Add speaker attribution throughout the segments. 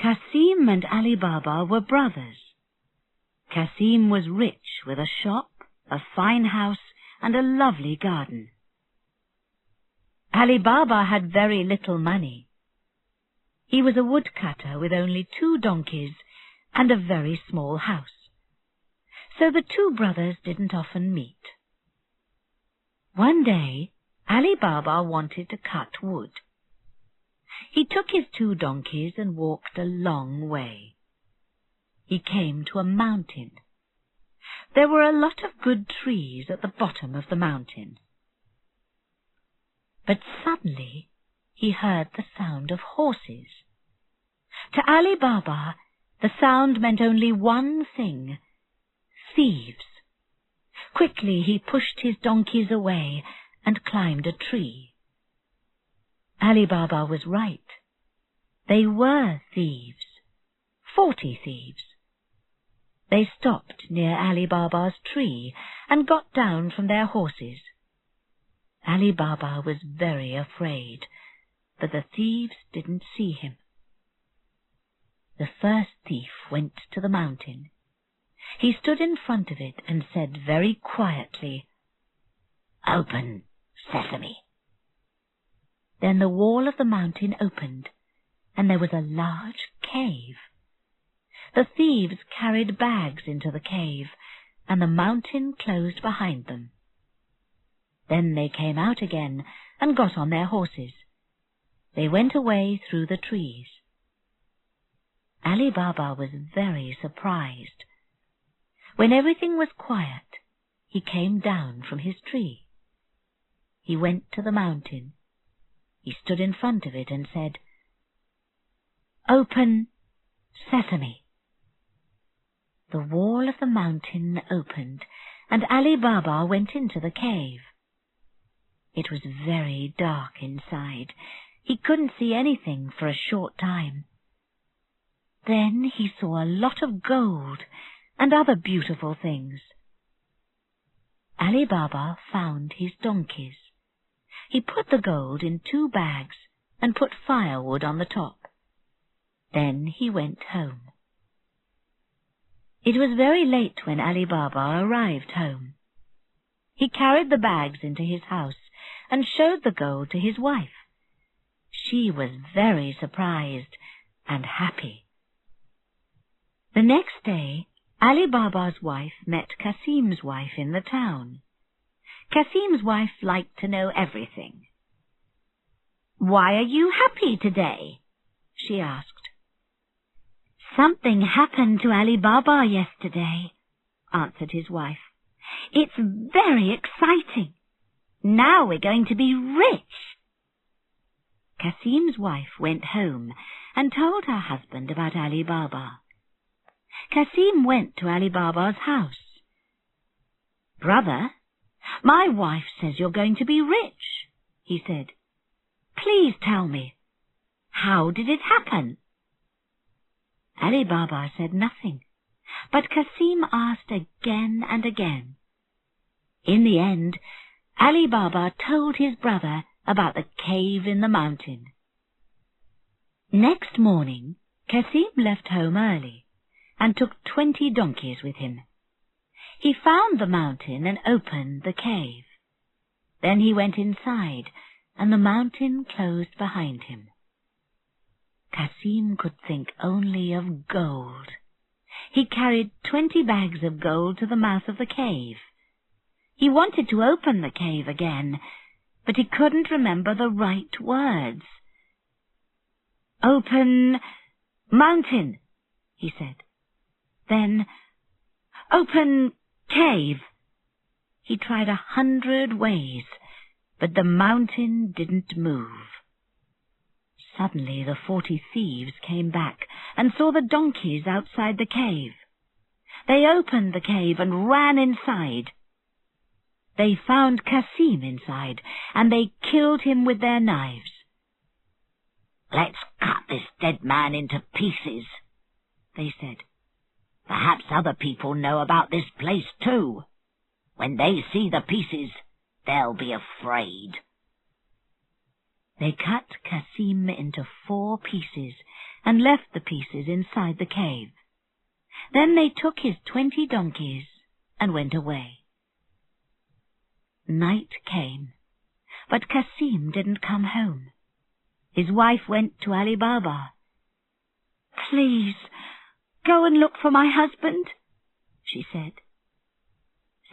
Speaker 1: Kasim and Ali Baba were brothers. Kasim was rich with a shop, a fine house, and a lovely garden. Ali Baba had very little money. He was a woodcutter with only 2 donkeys and a very small house. So the 2 brothers didn't often meet. One day, Ali Baba wanted to cut wood. He took his 2 donkeys and walked a long way. He came to a mountain. There were a lot of good trees at the bottom of the mountain. But suddenly he heard the sound of horses. To Ali Baba, the sound meant only one thing: thieves. Quickly he pushed his donkeys away and climbed a tree. Ali Baba was right. They were thieves, 40 thieves. They stopped near Ali Baba's tree and got down from their horses. Ali Baba was very afraid, but the thieves didn't see him. The first thief went to the mountain. He stood in front of it and said very quietly, "Open, Sesame." Then the wall of the mountain opened, and there was a large cave. The thieves carried bags into the cave, and the mountain closed behind them. Then they came out again and got on their horses. They went away through the trees. Ali Baba was very surprised. When everything was quiet, he came down from his tree. He went to the mountain. He stood in front of it and said, "Open, Sesame." The wall of the mountain opened, and Ali Baba went into the cave. It was very dark inside. He couldn't see anything for a short time. Then he saw a lot of gold and other beautiful things. Ali Baba found his donkeys. He put the gold in 2 bags and put firewood on the top. Then he went home. It was very late when Ali Baba arrived home. He carried the bags into his house and showed the gold to his wife. She was very surprised and happy. The next day, Ali Baba's wife met Kasim's wife in the town. Kasim's wife liked to know everything. "Why are you happy today?" she asked. "Something happened to Ali Baba yesterday," answered his wife. "It's very exciting. Now we're going to be rich." Kasim's wife went home and told her husband about Ali Baba. Kasim went to Ali Baba's house. "Brother, my wife says you're going to be rich," he said. "Please tell me, how did it happen?" Ali Baba said nothing, but Kasim asked again and again. In the end, Ali Baba told his brother about the cave in the mountain. Next morning, Kasim left home early and took 20 donkeys with him. He found the mountain and opened the cave. Then he went inside, and the mountain closed behind him. Kasim could think only of gold. He carried 20 bags of gold to the mouth of the cave. He wanted to open the cave again, but he couldn't remember the right words. "Open mountain," he said. Then, "Open cave." He tried 100 ways, but the mountain didn't move. Suddenly the 40 thieves came back and saw the donkeys outside the cave. They opened the cave and ran inside. They found Kasim inside, and they killed him with their knives. "Let's cut this dead man into pieces," they said. "Perhaps other people know about this place too. When they see the pieces, they'll be afraid." They cut Kasim into 4 pieces and left the pieces inside the cave. Then they took his 20 donkeys and went away. Night came, but Kasim didn't come home. His wife went to Ali Baba. "Please, go and look for my husband," she said.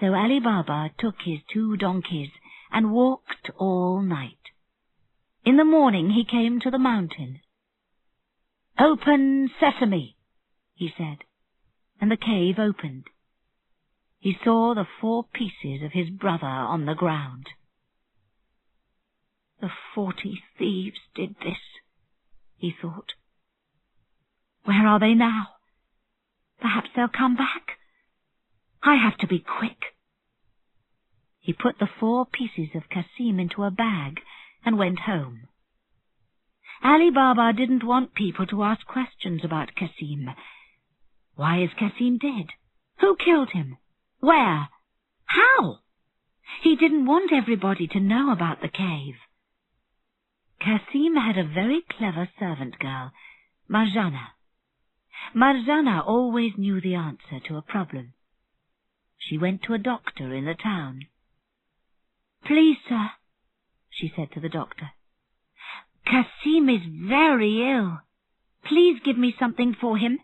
Speaker 1: So Ali Baba took his 2 donkeys and walked all night. In the morning he came to the mountain. "Open, sesame," he said, and the cave opened. He saw the 4 pieces of his brother on the ground. "The 40 thieves did this," he thought. "Where are they now? Perhaps they'll come back. I have to be quick." He put the 4 pieces of Kasim into a bag and went home. Ali Baba didn't want people to ask questions about Kasim. Why is Kasim dead? Who killed him? Where? How? He didn't want everybody to know about the cave. Kasim had a very clever servant girl, Marjana. Marjana always knew the answer to a problem. She went to a doctor in the town. "Please, sir," she said to the doctor, "Kasim is very ill. Please give me something for him."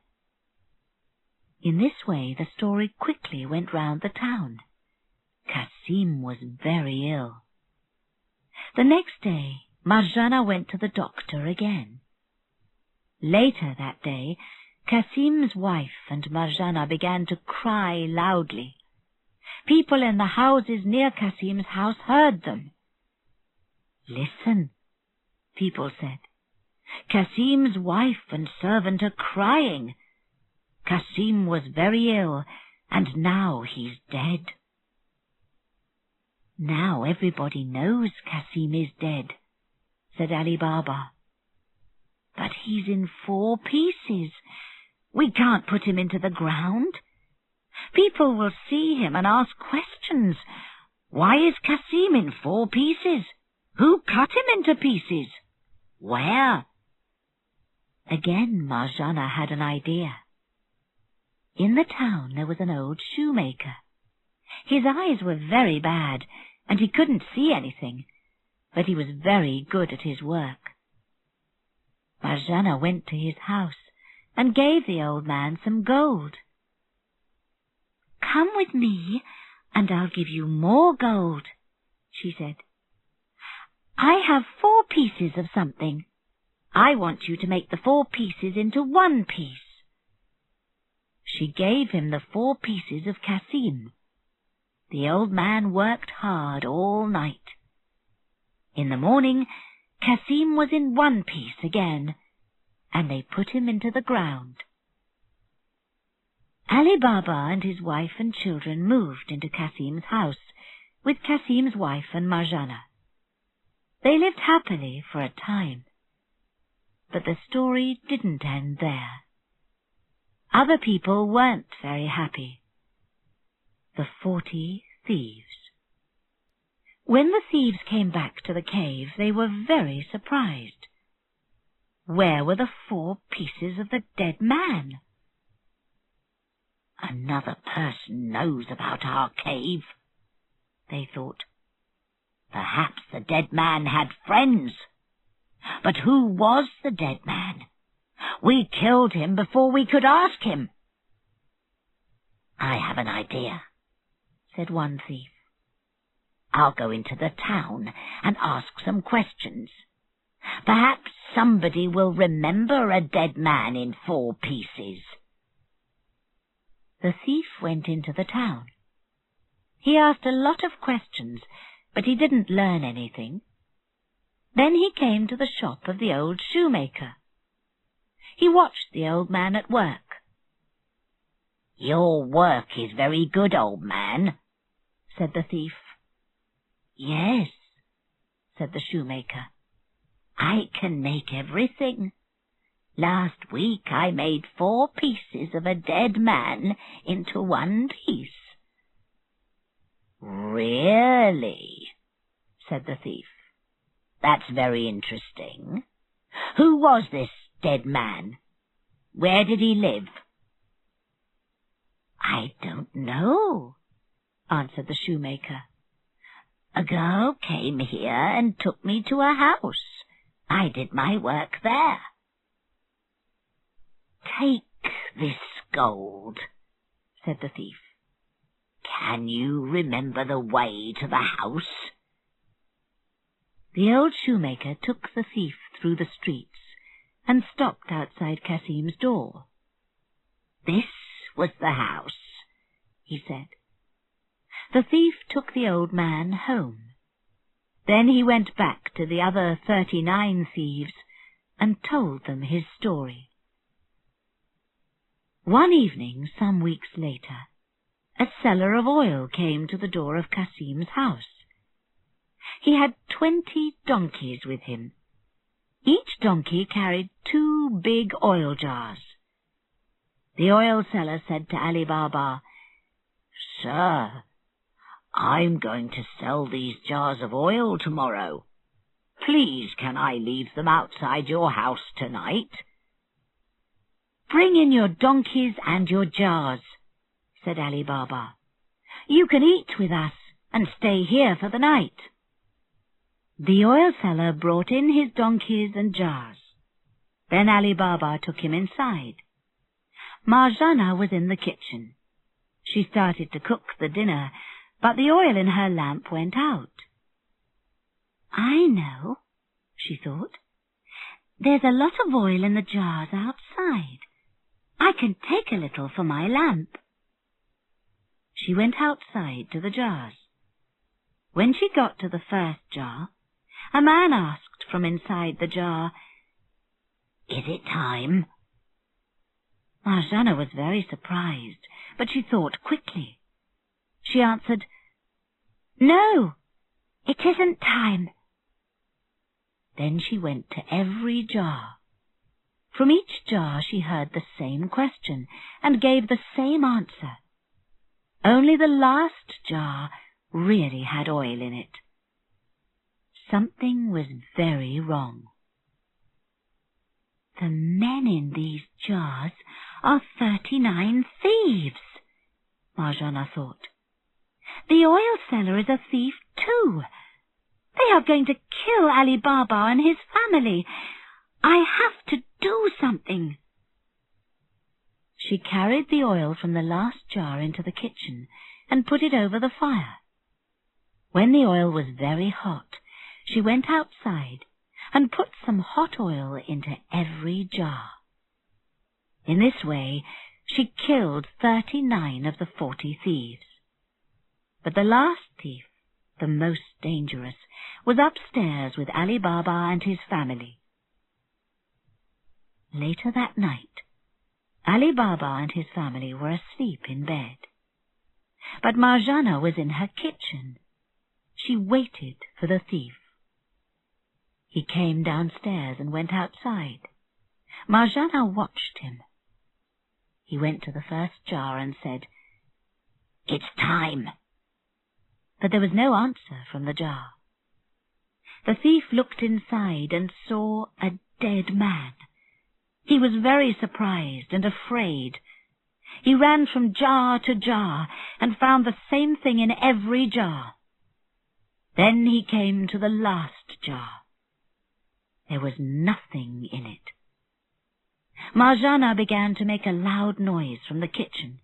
Speaker 1: In this way the story quickly went round the town. Kasim was very ill. The next day Marjana went to the doctor again. Later that day Kasim's wife and Marjana began to cry loudly. People in the houses near Kasim's house heard them. "Listen," people said. "Kasim's wife and servant are crying. Kasim was very ill, and now he's dead." "Now everybody knows Kasim is dead," said Ali Baba. "But he's in 4 pieces. We can't put him into the ground. People will see him and ask questions. Why is Kasim in 4 pieces? Who cut him into pieces? Where?" Again Marjana had an idea. In the town there was an old shoemaker. His eyes were very bad, and he couldn't see anything, but he was very good at his work. Marjana went to his house and gave the old man some gold. "Come with me, and I'll give you more gold," she said. "I have 4 pieces of something. I want you to make the 4 pieces into 1 piece." She gave him the 4 pieces of Kasim. The old man worked hard all night. In the morning, Kasim was in 1 piece again, and they put him into the ground. Ali Baba and his wife and children moved into Kasim's house with Kasim's wife and Marjana. They lived happily for a time. But the story didn't end there. Other people weren't very happy. The 40 thieves. When the thieves came back to the cave, they were very surprised. Where were the 4 pieces of the dead man? "Another person knows about our cave," they thought. "Perhaps the dead man had friends. But who was the dead man? We killed him before we could ask him." "I have an idea," said one thief. "I'll go into the town and ask some questions. Perhaps somebody will remember a dead man in 4 pieces." The thief went into the town. He asked a lot of questions, but he didn't learn anything. Then he came to the shop of the old shoemaker. He watched the old man at work. "Your work is very good, old man," said the thief. "Yes," said the shoemaker. "I can make everything. Last week I made 4 pieces of a dead man into 1 piece." "Really?" said the thief. That's very interesting. Who was this dead man? Where did he live? I don't know, answered the shoemaker. A girl came here and took me to a house. I did my work there. Take this gold, said the thief. Can you remember the way to the house? The old shoemaker took the thief through the streets and stopped outside Kasim's door. This was the house, he said. The thief took the old man home. Then he went back to the other 39 thieves and told them his story. One evening, some weeks later, a seller of oil came to the door of Kasim's house. He had 20 donkeys with him. Each donkey carried 2 big oil jars. The oil seller said to Ali Baba, "Sir, I'm going to sell these jars of oil tomorrow. Please, can I leave them outside your house tonight?" "Bring in your donkeys and your jars," said Ali Baba. "You can eat with us and stay here for the night." The oil seller brought in his donkeys and jars. Then Ali Baba took him inside. Marjana was in the kitchen. She started to cook the dinner, but the oil in her lamp went out. "I know," she thought. "There's a lot of oil in the jars outside. I can take a little for my lamp." She went outside to the jars. When she got to the first jar, a man asked from inside the jar, "Is it time?" Marjana was very surprised, but she thought quickly. She answered, "No, it isn't time." Then she went to every jar. From each jar she heard the same question and gave the same answer. Only the last jar really had oil in it. Something was very wrong. "The men in these jars are 39 thieves," Marjana thought. "The oil seller is a thief too. They are going to kill Ali Baba and his family. I have to do something." She carried the oil from the last jar into the kitchen and put it over the fire. When the oil was very hot, she went outside and put some hot oil into every jar. In this way, she killed 39 of the 40 thieves. But the last thief, the most dangerous, was upstairs with Ali Baba and his family. Later that night, Ali Baba and his family were asleep in bed. But Marjana was in her kitchen. She waited for the thief. He came downstairs and went outside. Marjana watched him. He went to the first jar and said, "It's time." But there was no answer from the jar. The thief looked inside and saw a dead man. He was very surprised and afraid. He ran from jar to jar and found the same thing in every jar. Then he came to the last jar. There was nothing in it. Marjana began to make a loud noise from the kitchen.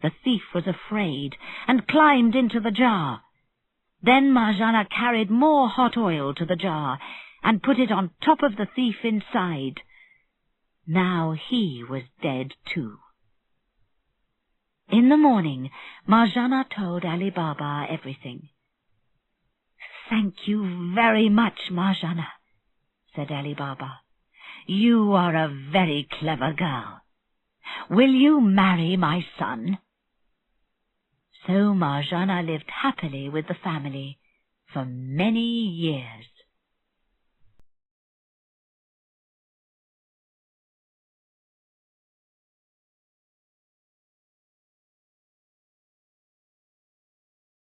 Speaker 1: The thief was afraid and climbed into the jar. Then Marjana carried more hot oil to the jar and put it on top of the thief inside. Now he was dead too. In the morning, Marjana told Ali Baba everything. "Thank you very much, Marjana," said Ali Baba. "You are a very clever girl. Will you marry my son?" So Marjana lived happily with the family for many years.